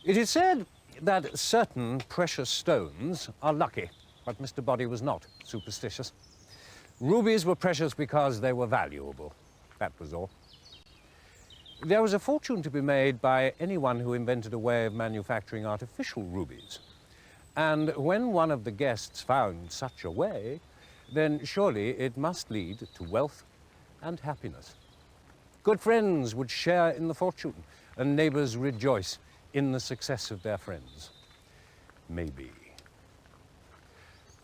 It is said that certain precious stones are lucky, but Mr. Boddy was not superstitious. Rubies were precious because they were valuable. That was all. There was a fortune to be made by anyone who invented a way of manufacturing artificial rubies. And when one of the guests found such a way, then surely it must lead to wealth and happiness. Good friends would share in the fortune, and neighbors rejoice in the success of their friends. Maybe.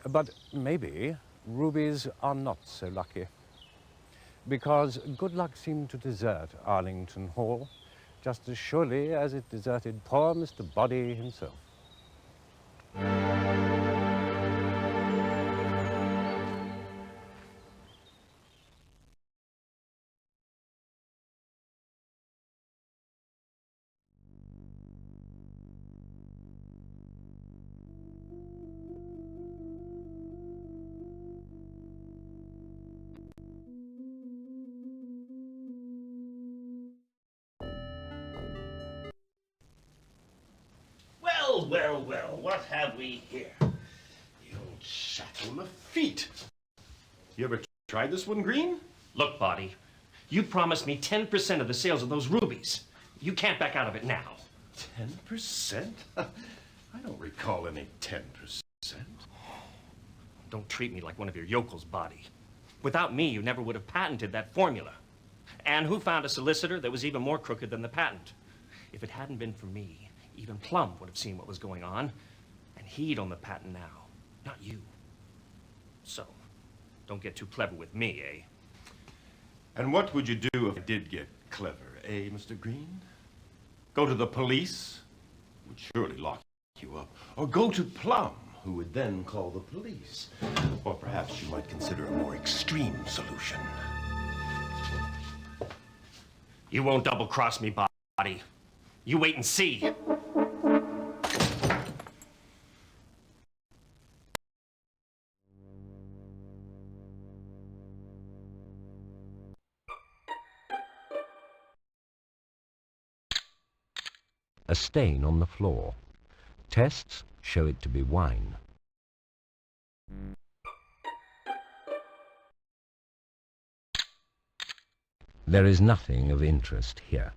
But maybe rubies are not so lucky, because good luck seemed to desert Arlington Hall just as surely as it deserted poor Mr. Boddy himself. Well, what have we here? The old shackle on the feet. You ever tried this one, Green? Look, Boddy, you promised me 10% of the sales of those rubies. You can't back out of it now. 10%? I don't recall any 10%. Don't treat me like one of your yokels, Boddy. Without me, you never would have patented that formula. And who found a solicitor that was even more crooked than the patent? If it hadn't been for me, even Plum would have seen what was going on, and he'd own the patent now, not you. So, don't get too clever with me, eh? And what would you do if I did get clever, eh, Mr. Green? Go to the police, who would surely lock you up, or go to Plum, who would then call the police. Or perhaps you might consider a more extreme solution. You won't double-cross me, Boddy. You wait and see. A stain on the floor. Tests show it to be wine. There is nothing of interest here.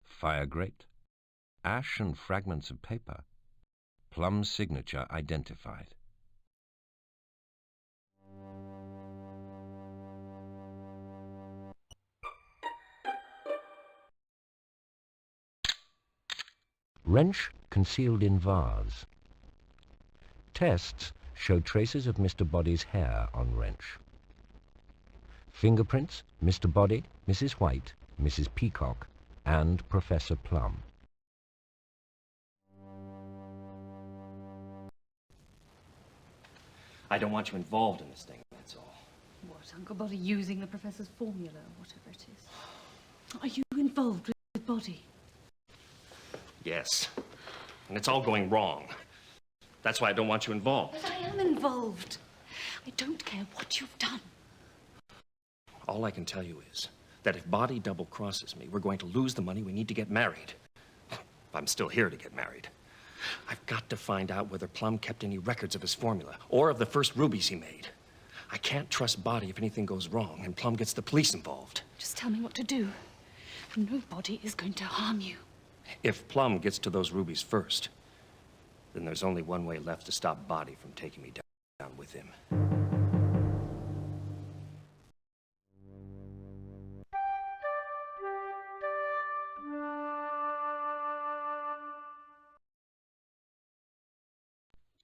Fire grate, ash and fragments of paper. Plum's signature identified. Wrench concealed in vase. Tests show traces of Mr. Boddy's hair on wrench. Fingerprints, Mr. Boddy, Mrs. White, Mrs. Peacock, and Professor Plum. I don't want you involved in this thing, that's all. What, Uncle Boddy using the professor's formula, or whatever it is? Are you involved with Boddy? Yes. And it's all going wrong. That's why I don't want you involved. But I am involved. I don't care what you've done. All I can tell you is that if Boddy double-crosses me, we're going to lose the money we need to get married. I'm still here to get married. I've got to find out whether Plum kept any records of his formula or of the first rubies he made. I can't trust Boddy if anything goes wrong and Plum gets the police involved. Just tell me what to do. Nobody is going to harm you. If Plum gets to those rubies first, then there's only one way left to stop Boddy from taking me down with him.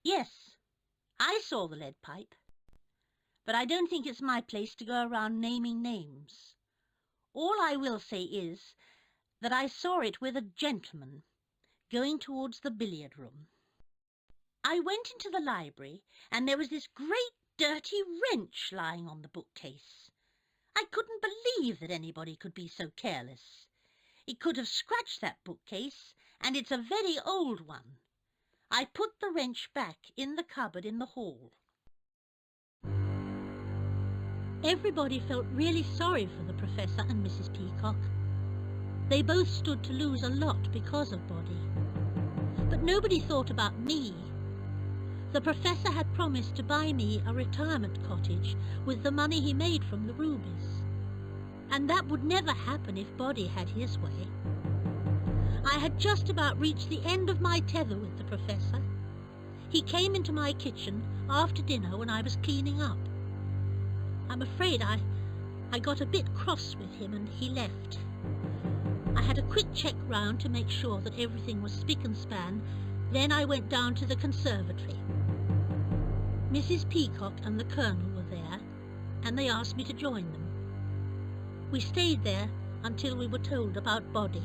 Yes, I saw the lead pipe. but I don't think it's my place to go around naming names. All I will say is that I saw it with a gentleman going towards the billiard room. I went into the library and there was this great dirty wrench lying on the bookcase. I couldn't believe that anybody could be so careless. It could have scratched that bookcase, and it's a very old one. I put the wrench back in the cupboard in the hall. Everybody felt really sorry for the Professor and Mrs. Peacock. They both stood to lose a lot because of Boddy. But nobody thought about me. The Professor had promised to buy me a retirement cottage with the money he made from the rubies. And that would never happen if Boddy had his way. I had just about reached the end of my tether with the Professor. He came into my kitchen after dinner when I was cleaning up. I'm afraid I got a bit cross with him and he left. I had a quick check round to make sure that everything was spick and span. Then I went down to the conservatory. Mrs. Peacock and the Colonel were there, and they asked me to join them. We stayed there until we were told about Boddy.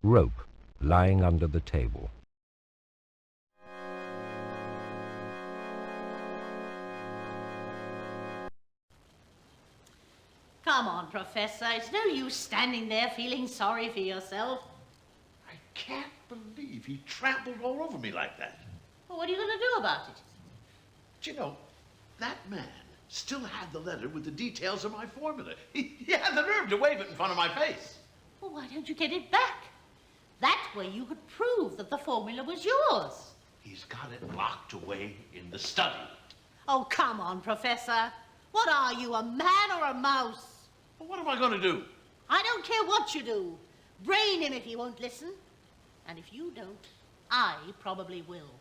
Rope lying under the table. Come on, Professor. It's no use standing there feeling sorry for yourself. I can't believe he trampled all over me like that. Well, what are you going to do about it? But you know, that man still had the letter with the details of my formula. He had the nerve to wave it in front of my face. Well, why don't you get it back? That way you could prove that the formula was yours. He's got it locked away in the study. Oh, come on, Professor. What are you, a man or a mouse? Well, what am I going to do? I don't care what you do. Brain him if he won't listen. And if you don't, I probably will.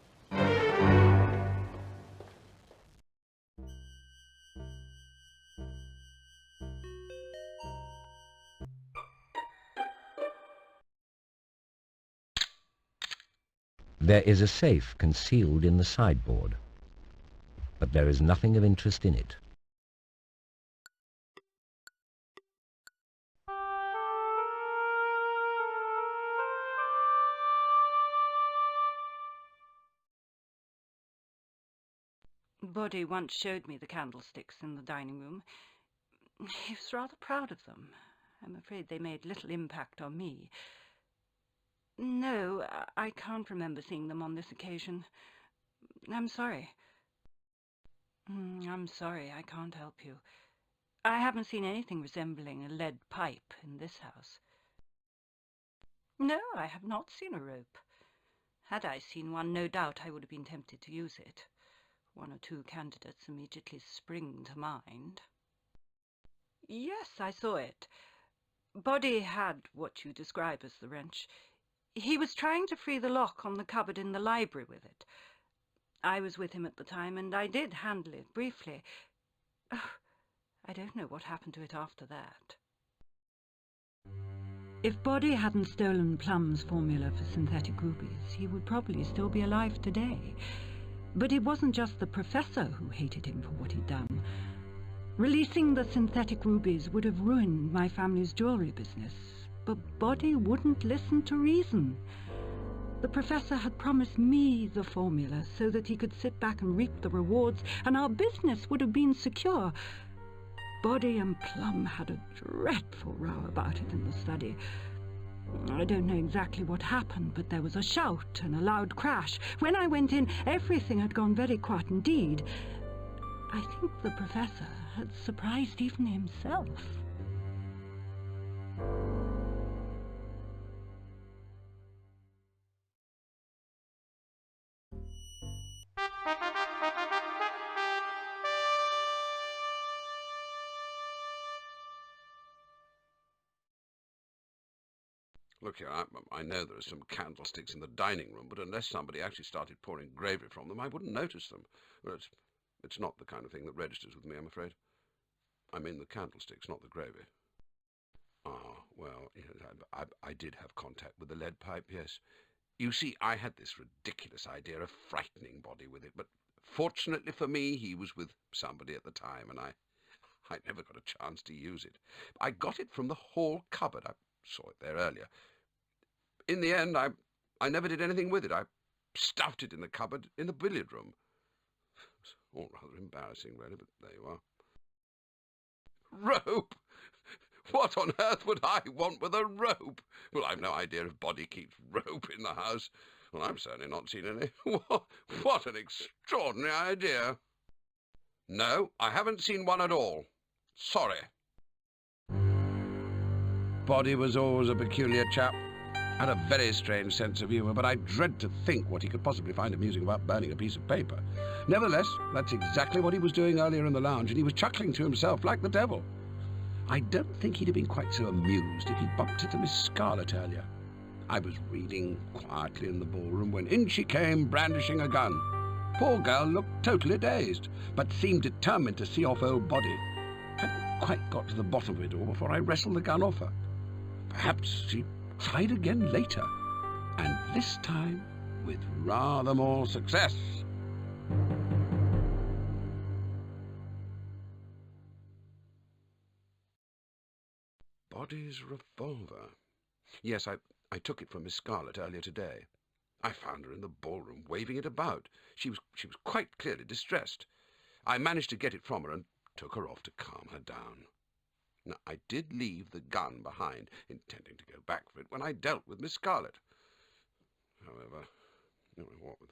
There is a safe concealed in the sideboard, but there is nothing of interest in it. Boddy once showed me the candlesticks in the dining room. He was rather proud of them. I'm afraid they made little impact on me. No, I can't remember seeing them on this occasion. I'm sorry. I'm sorry, I can't help you. I haven't seen anything resembling a lead pipe in this house. No, I have not seen a rope. Had I seen one, no doubt I would have been tempted to use it. One or two candidates immediately spring to mind. Yes, I saw it. Boddy had what you describe as the wrench. He was trying to free the lock on the cupboard in the library with it. I was with him at the time, and I did handle it briefly. Oh, I don't know what happened to it after that. If Boddy hadn't stolen Plum's formula for synthetic rubies, he would probably still be alive today. But it wasn't just the Professor who hated him for what he'd done. Releasing the synthetic rubies would have ruined my family's jewelry business, but Boddy wouldn't listen to reason. The Professor had promised me the formula so that he could sit back and reap the rewards, and our business would have been secure. Boddy and Plum had a dreadful row about it in the study. I don't know exactly what happened, but there was a shout and a loud crash. When I went in, everything had gone very quiet indeed. I think the Professor had surprised even himself. Look here, I know there are some candlesticks in the dining room, but unless somebody actually started pouring gravy from them, I wouldn't notice them. Well, it's not the kind of thing that registers with me, I'm afraid. I mean the candlesticks, not the gravy. Ah, well, yes, I did have contact with the lead pipe, yes. You see, I had this ridiculous idea of frightening Boddy with it, but fortunately for me, he was with somebody at the time, and I never got a chance to use it. I got it from the hall cupboard. I saw it there earlier. In the end, I never did anything with it. I stuffed it in the cupboard in the billiard room. It's all rather embarrassing, really, but there you are. Rope! What on earth would I want with a rope? Well, I've no idea if Boddy keeps rope in the house. Well, I've certainly not seen any. What an extraordinary idea. No, I haven't seen one at all. Sorry. Boddy was always a peculiar chap. Had a very strange sense of humour, but I dread to think what he could possibly find amusing about burning a piece of paper. Nevertheless, that's exactly what he was doing earlier in the lounge, and he was chuckling to himself like the devil. I don't think he'd have been quite so amused if he'd bumped into Miss Scarlet earlier. I was reading quietly in the ballroom when in she came, brandishing a gun. Poor girl looked totally dazed, but seemed determined to see off old Boddy. Hadn't quite got to the bottom of it all before I wrestled the gun off her. Perhaps she tried again later, and this time with rather more success. Boddy's revolver. Yes, I took it from Miss Scarlet earlier today. I found her in the ballroom waving it about. She was quite clearly distressed. I managed to get it from her and took her off to calm her down. Now, I did leave the gun behind, intending to go back for it when I dealt with Miss Scarlet. However, what with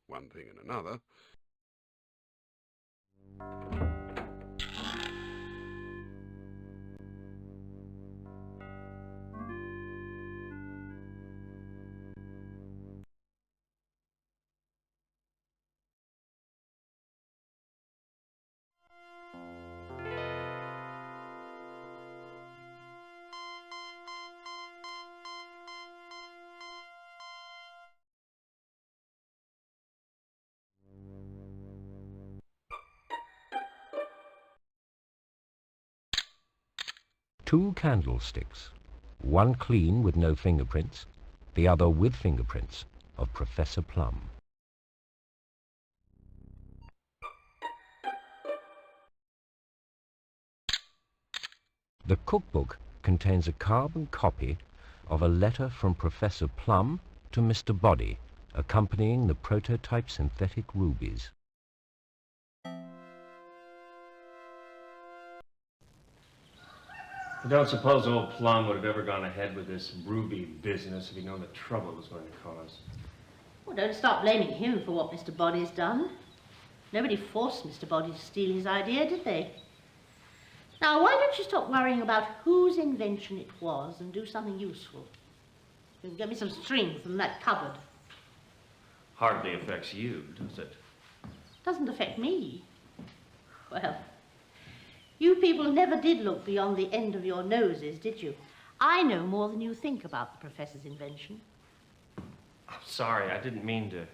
one thing and another... Two candlesticks, one clean with no fingerprints, the other with fingerprints of Professor Plum. The cookbook contains a carbon copy of a letter from Professor Plum to Mr. Boddy, accompanying the prototype synthetic rubies. I don't suppose old Plum would have ever gone ahead with this ruby business if he'd known the trouble it was going to cause. Well, don't stop blaming him for what Mr. Boddy's done. Nobody forced Mr. Boddy to steal his idea, did they? Now, why don't you stop worrying about whose invention it was and do something useful? You can get me some string from that cupboard. Hardly affects you, does it? Doesn't affect me. Well, you people never did look beyond the end of your noses, did you? I know more than you think about the professor's invention. I'm sorry, I didn't mean to...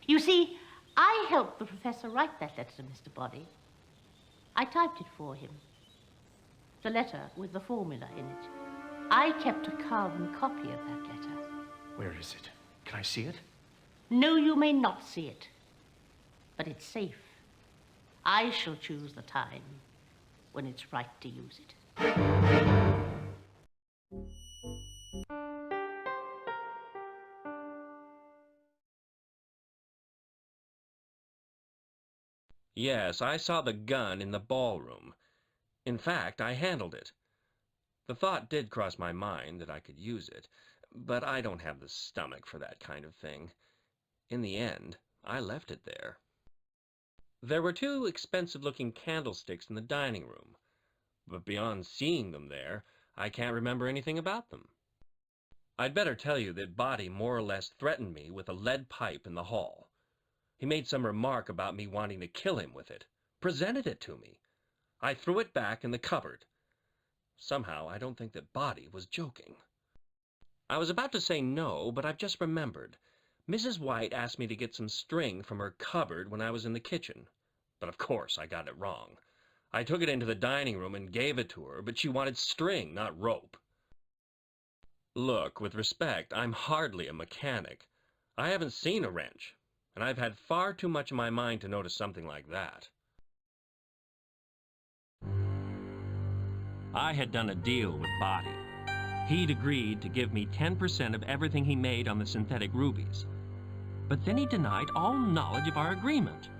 You see, I helped the professor write that letter to Mr. Boddy. I typed it for him. The letter with the formula in it. I kept a carbon copy of that letter. Where is it? Can I see it? No, you may not see it. But it's safe. I shall choose the time when it's right to use it. Yes, I saw the gun in the ballroom. In fact, I handled it. The thought did cross my mind that I could use it, but I don't have the stomach for that kind of thing. In the end, I left it there. There were two expensive-looking candlesticks in the dining room, but beyond seeing them there, I can't remember anything about them. I'd better tell you that Boddy more or less threatened me with a lead pipe in the hall. He made some remark about me wanting to kill him with it, presented it to me. I threw it back in the cupboard. Somehow, I don't think that Boddy was joking. I was about to say no, but I've just remembered. Mrs. White asked me to get some string from her cupboard when I was in the kitchen. But of course I got it wrong. I took it into the dining room and gave it to her, but she wanted string, not rope. Look, with respect, I'm hardly a mechanic. I haven't seen a wrench, and I've had far too much in my mind to notice something like that. I had done a deal with Boddy. He'd agreed to give me 10% of everything he made on the synthetic rubies. But then he denied all knowledge of our agreement.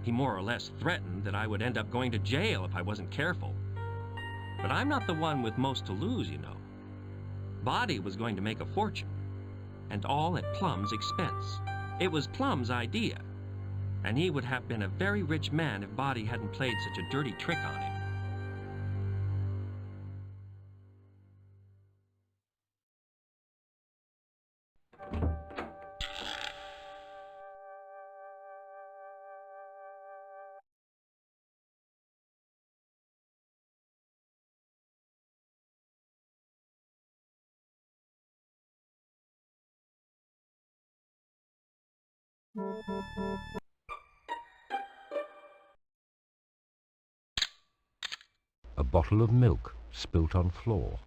He more or less threatened that I would end up going to jail if I wasn't careful. But I'm not the one with most to lose, you know. Boddy was going to make a fortune, and all at Plum's expense. It was Plum's idea, and he would have been a very rich man if Boddy hadn't played such a dirty trick on him. A bottle of milk spilt on floor.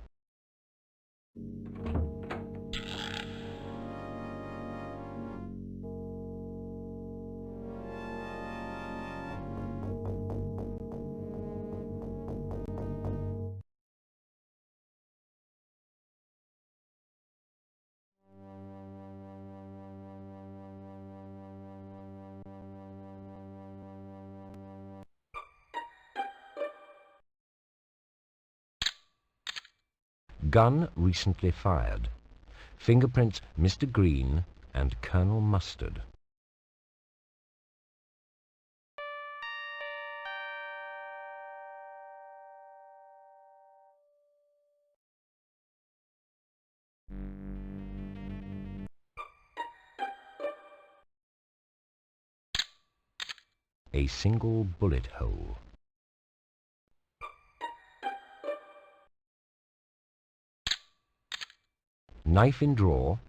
Gun recently fired. Fingerprints Mr. Green and Colonel Mustard. A single bullet hole. Knife in drawer.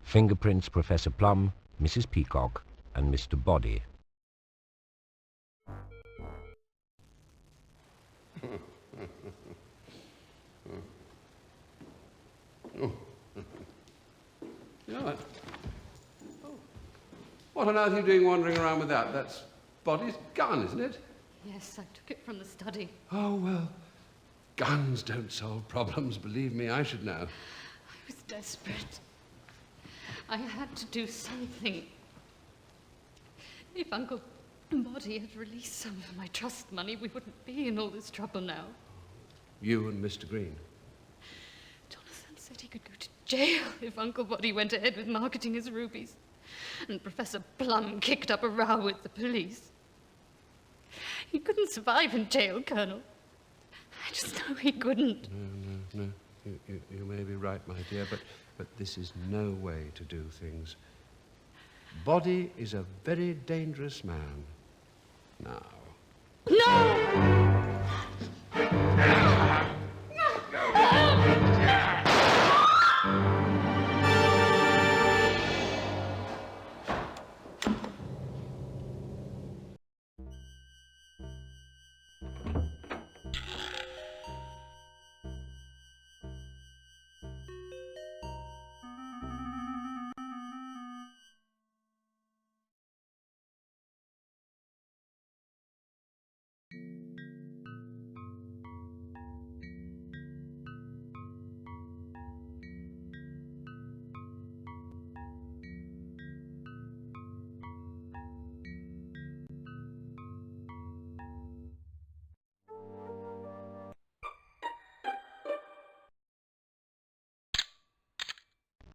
Fingerprints Professor Plum, Mrs. Peacock, and Mr. Boddy. Yeah. Oh. What on earth are you doing wandering around with that? That's Boddy's gun, isn't it? Yes, I took it from the study. Oh, well, guns don't solve problems. Believe me, I should know. I was desperate. I had to do something. If Uncle Boddy had released some of my trust money, we wouldn't be in all this trouble now. You and Mr. Green? Jonathan said he could go to jail if Uncle Boddy went ahead with marketing his rubies. And Professor Plum kicked up a row with the police. He couldn't survive in jail, Colonel. I just know he couldn't. No. You may be right, my dear, but this is no way to do things. Boddy is a very dangerous man. Now. No!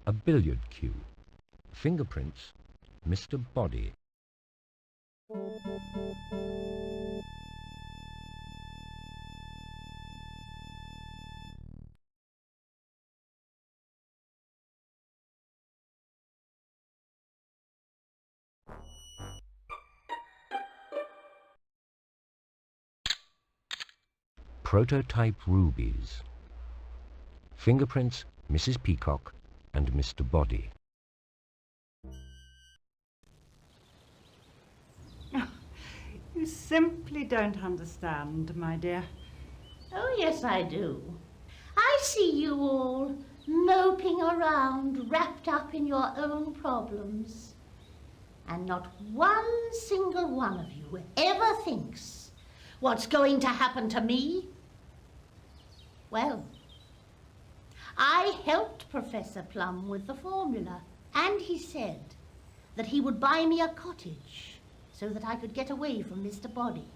A billiard cue. Fingerprints Mr. Boddy. Prototype rubies. Fingerprints Mrs. Peacock and Mr. Boddy. You simply don't understand, my dear. Oh, yes, I do. I see you all moping around, wrapped up in your own problems. And not one single one of you ever thinks what's going to happen to me. Well, I helped Professor Plum with the formula, and he said that he would buy me a cottage so that I could get away from Mr. Boddy.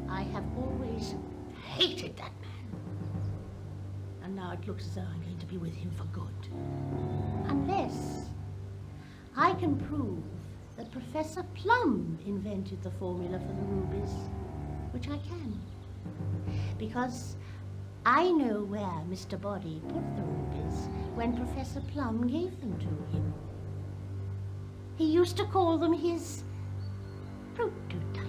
I have always hated that man. And now it looks as though I'm going to be with him for good. Unless I can prove that Professor Plum invented the formula for the rubies, which I can. Because I know where Mr. Boddy put the rubies when Professor Plum gave them to him. He used to call them his prototypes.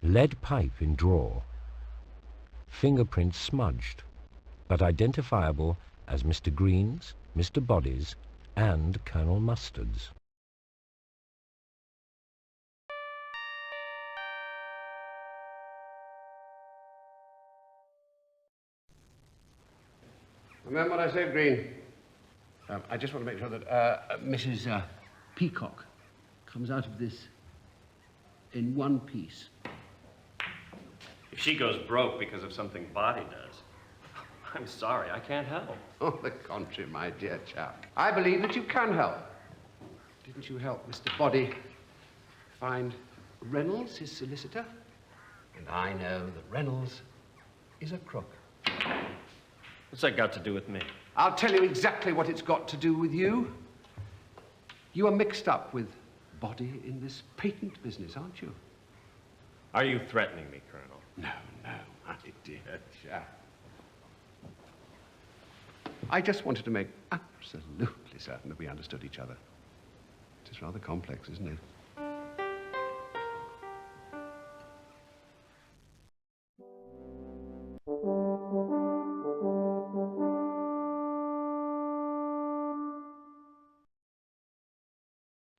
Lead pipe in drawer. Fingerprints smudged, but identifiable as Mr. Green's, Mr. Boddy's, and Colonel Mustard's. Remember what I said, Green? I just want to make sure that Mrs. Peacock comes out of this in one piece. If she goes broke because of something Boddy does, I'm sorry, I can't help. On the contrary, my dear chap. I believe that you can help. Didn't you help Mr. Boddy find Reynolds, his solicitor? And I know that Reynolds is a crook. What's that got to do with me? I'll tell you exactly what it's got to do with you. You are mixed up with Boddy in this patent business, aren't you? Are you threatening me, Colonel? No, my dear chap. I just wanted to make absolutely certain that we understood each other. It is rather complex, isn't it?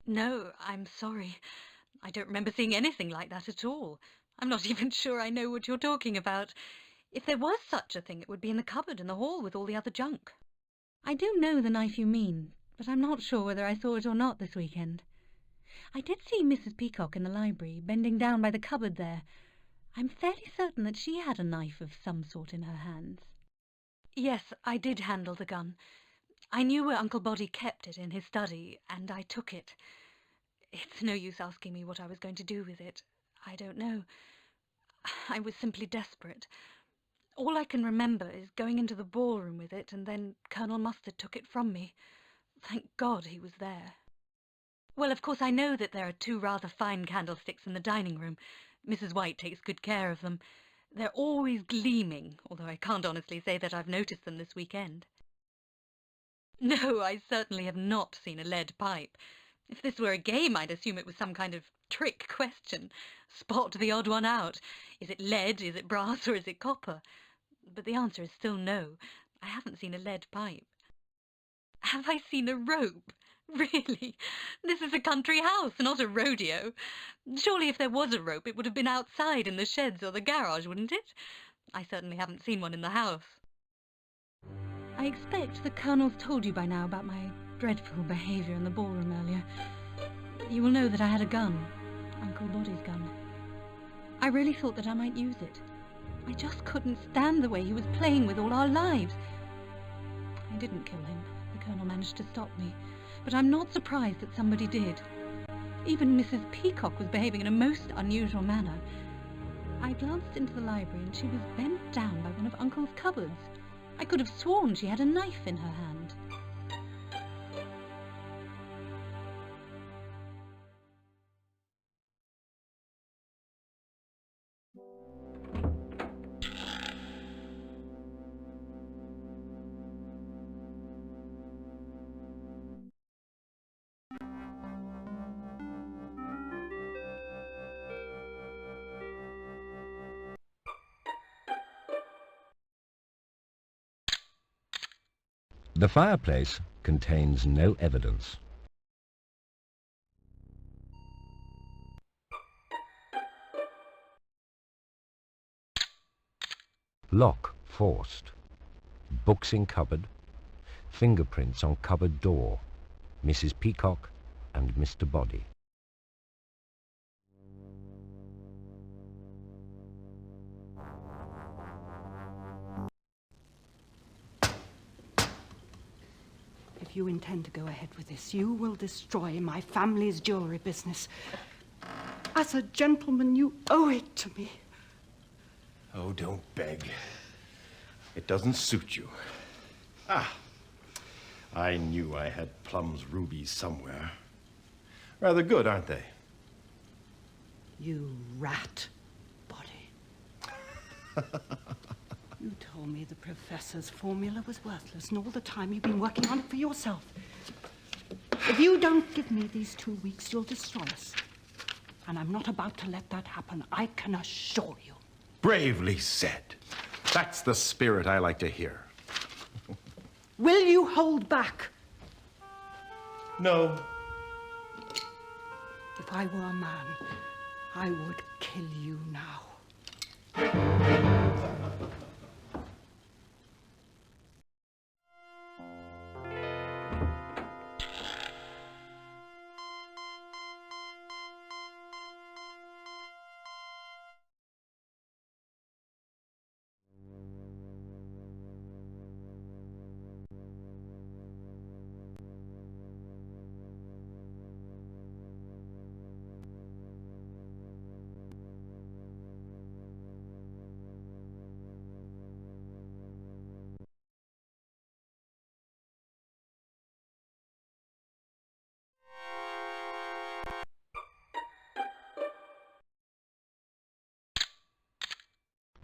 No, I'm sorry. I don't remember seeing anything like that at all. I'm not even sure I know what you're talking about. If there was such a thing, it would be in the cupboard in the hall with all the other junk. I do know the knife you mean, but I'm not sure whether I saw it or not this weekend. I did see Mrs. Peacock in the library, bending down by the cupboard there. I'm fairly certain that she had a knife of some sort in her hands. Yes, I did handle the gun. I knew where Uncle Boddy kept it in his study, and I took it. It's no use asking me what I was going to do with it. I don't know. I was simply desperate. All I can remember is going into the ballroom with it, and then Colonel Mustard took it from me. Thank God he was there. Well, of course, I know that there are 2 rather fine candlesticks in the dining room. Mrs. White takes good care of them. They're always gleaming, although I can't honestly say that I've noticed them this weekend. No, I certainly have not seen a lead pipe. If this were a game, I'd assume it was some kind of trick question. Spot the odd one out. Is it lead, is it brass, or is it copper? But the answer is still no. I haven't seen a lead pipe. Have I seen a rope? Really? This is a country house, not a rodeo. Surely if there was a rope, it would have been outside in the sheds or the garage, wouldn't it? I certainly haven't seen one in the house. I expect the Colonel's told you by now about my dreadful behaviour in the ballroom earlier. You will know that I had a gun, Uncle Boddy's gun. I really thought that I might use it. I just couldn't stand the way he was playing with all our lives. I didn't kill him. The Colonel managed to stop me. but I'm not surprised that somebody did. Even Mrs. Peacock was behaving in a most unusual manner. I glanced into the library and she was bent down by one of Uncle's cupboards. I could have sworn she had a knife in her hand. The fireplace contains no evidence. Lock forced. Books in cupboard. Fingerprints on cupboard door. Mrs. Peacock and Mr. Boddy. If you intend to go ahead with this, you will destroy my family's jewelry business. As a gentleman, you owe it to me. Oh, don't beg. It doesn't suit you. Ah, I knew I had Plum's rubies somewhere. Rather good, aren't they? You rat, Boddy. You told me the professor's formula was worthless, and all the time you've been working on it for yourself. If you don't give me these 2 weeks, you'll destroy us. And I'm not about to let that happen, I can assure you. Bravely said. That's the spirit I like to hear. Will you hold back? No. If I were a man, I would kill you now.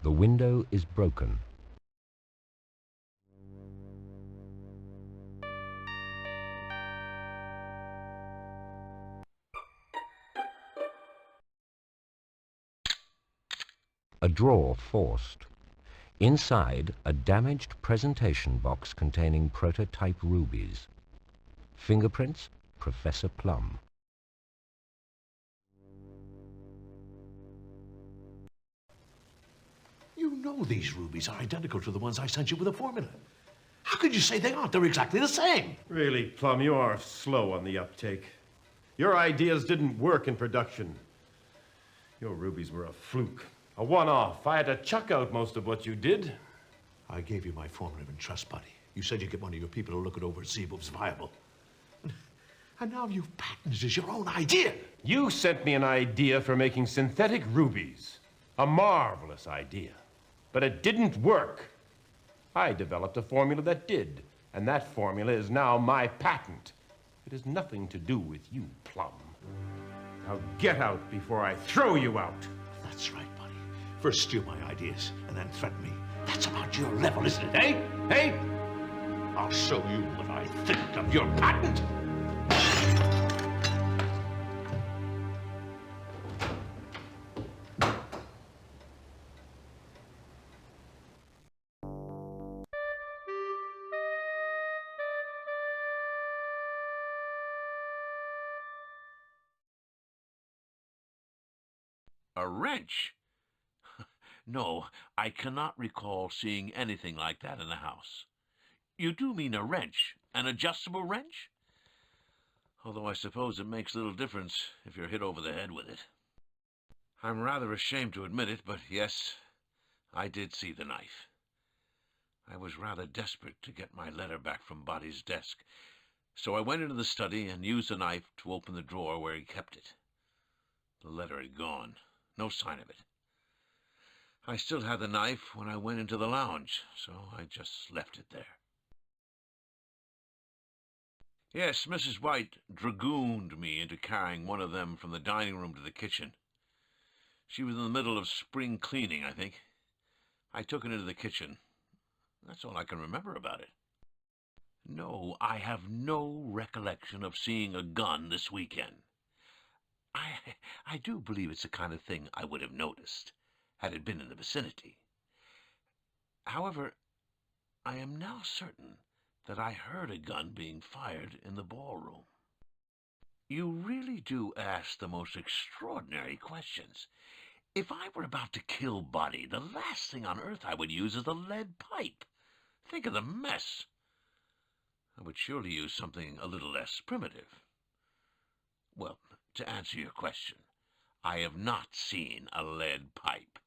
The window is broken. A drawer forced. Inside, a damaged presentation box containing prototype rubies. Fingerprints, Professor Plum. You know these rubies are identical to the ones I sent you with a formula. How could you say they aren't? They're exactly the same. Really, Plum, you are slow on the uptake. Your ideas didn't work in production. Your rubies were a fluke, a one-off. I had to chuck out most of what you did. I gave you my formula in trust, Buddy. You said you'd get one of your people to look it over and see if it was viable. And now you've patented it as your own idea. You sent me an idea for making synthetic rubies. A marvelous idea. But it didn't work. I developed a formula that did, and that formula is now my patent. It has nothing to do with you, Plum. Now get out before I throw you out. That's right, Buddy. First steal my ideas, and then threaten me. That's about your level, isn't it, eh? Hey? I'll show you what I think of your patent. A wrench? No, I cannot recall seeing anything like that in the house. You do mean a wrench, an adjustable wrench? Although I suppose it makes little difference if you're hit over the head with it. I'm rather ashamed to admit it, but yes, I did see the knife. I was rather desperate to get my letter back from Boddy's desk, So I went into the study and used a knife to open the drawer where he kept it. The letter had gone. No sign of it. I still had the knife when I went into the lounge, so I just left it there. Yes, Mrs. White dragooned me into carrying one of them from the dining room to the kitchen. She was in the middle of spring cleaning, I think. I took it into the kitchen. That's all I can remember about it. No, I have no recollection of seeing a gun this weekend. I do believe it's the kind of thing I would have noticed had it been in the vicinity. However, I am now certain that I heard a gun being fired in the ballroom. You really do ask the most extraordinary questions. If I were about to kill Boddy, the last thing on earth I would use is a lead pipe. Think of the mess. I would surely use something a little less primitive. Well, to answer your question, I have not seen a lead pipe.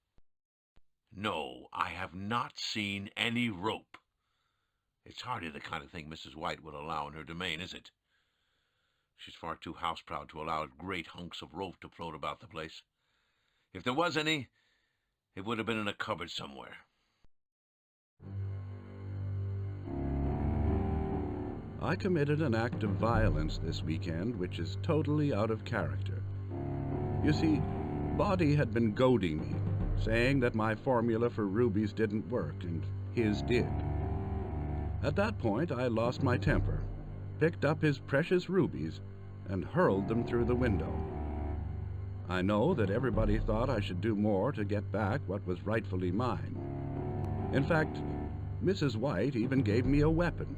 No, I have not seen any rope. It's hardly the kind of thing Mrs. White would allow in her domain, is it? She's far too house-proud to allow great hunks of rope to float about the place. If there was any, it would have been in a cupboard somewhere. I committed an act of violence this weekend which is totally out of character. You see, Boddy had been goading me, saying that my formula for rubies didn't work, and his did. At that point, I lost my temper, picked up his precious rubies, and hurled them through the window. I know that everybody thought I should do more to get back what was rightfully mine. In fact, Mrs. White even gave me a weapon,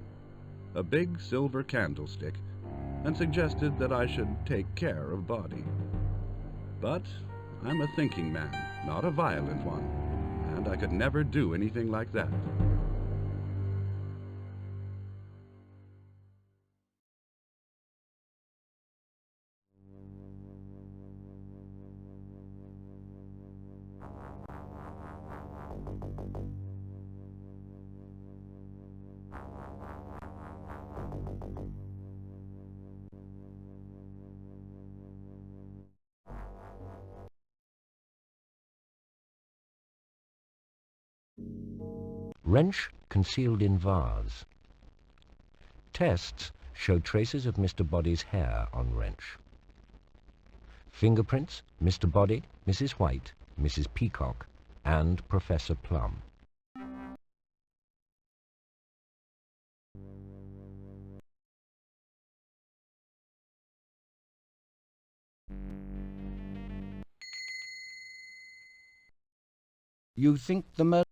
a big silver candlestick, and suggested that I should take care of Boddy. But I'm a thinking man, not a violent one, and I could never do anything like that. Wrench concealed in vase. Tests showed traces of Mr. Boddy's hair on wrench. Fingerprints, Mr. Boddy, Mrs. White, Mrs. Peacock, and Professor Plum. You think the murder...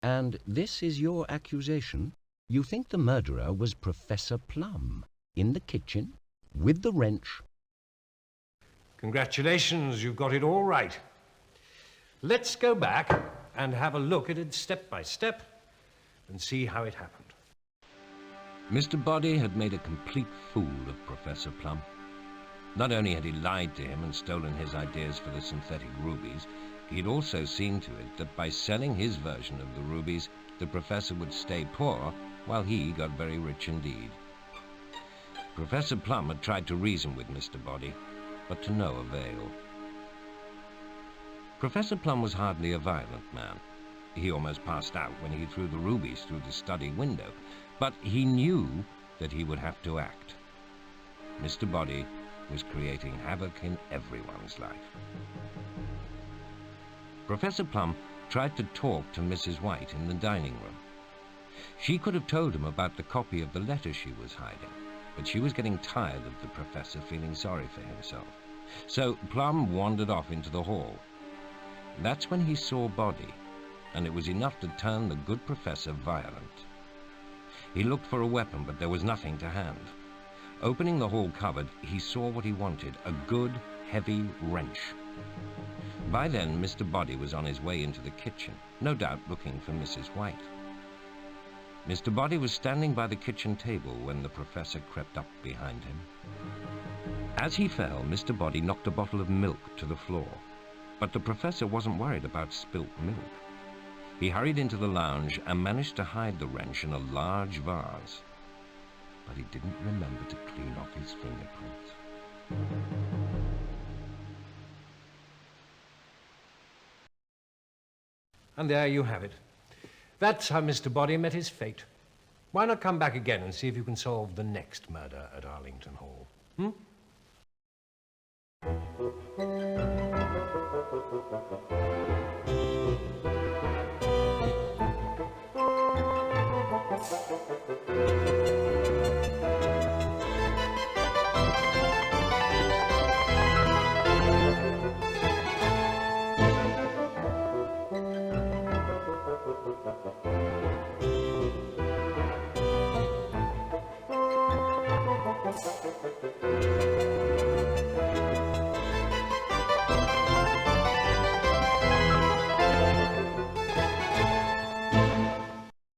And this is your accusation? You think the murderer was Professor Plum, in the kitchen, with the wrench? Congratulations, you've got it all right. Let's go back and have a look at it step by step and see how it happened. Mr. Boddy had made a complete fool of Professor Plum. Not only had he lied to him and stolen his ideas for the synthetic rubies, he'd also seen to it that by selling his version of the rubies, the professor would stay poor while he got very rich indeed. Professor Plum had tried to reason with Mr. Boddy, but to no avail. Professor Plum was hardly a violent man. He almost passed out when he threw the rubies through the study window, but he knew that he would have to act. Mr. Boddy was creating havoc in everyone's life. Professor Plum tried to talk to Mrs. White in the dining room. She could have told him about the copy of the letter she was hiding, but she was getting tired of the professor feeling sorry for himself. So Plum wandered off into the hall. That's when he saw Boddy, and it was enough to turn the good professor violent. He looked for a weapon, but there was nothing to hand. Opening the hall cupboard, he saw what he wanted, a good, heavy wrench. By then, Mr. Boddy was on his way into the kitchen, no doubt looking for Mrs. White. Mr. Boddy was standing by the kitchen table when the professor crept up behind him. As he fell, Mr. Boddy knocked a bottle of milk to the floor, but the professor wasn't worried about spilt milk. He hurried into the lounge and managed to hide the wrench in a large vase. but he didn't remember to clean off his fingerprints. And there you have it. That's how Mr. Boddy met his fate. Why not come back again and see if you can solve the next murder at Arlington Hall? Hmm?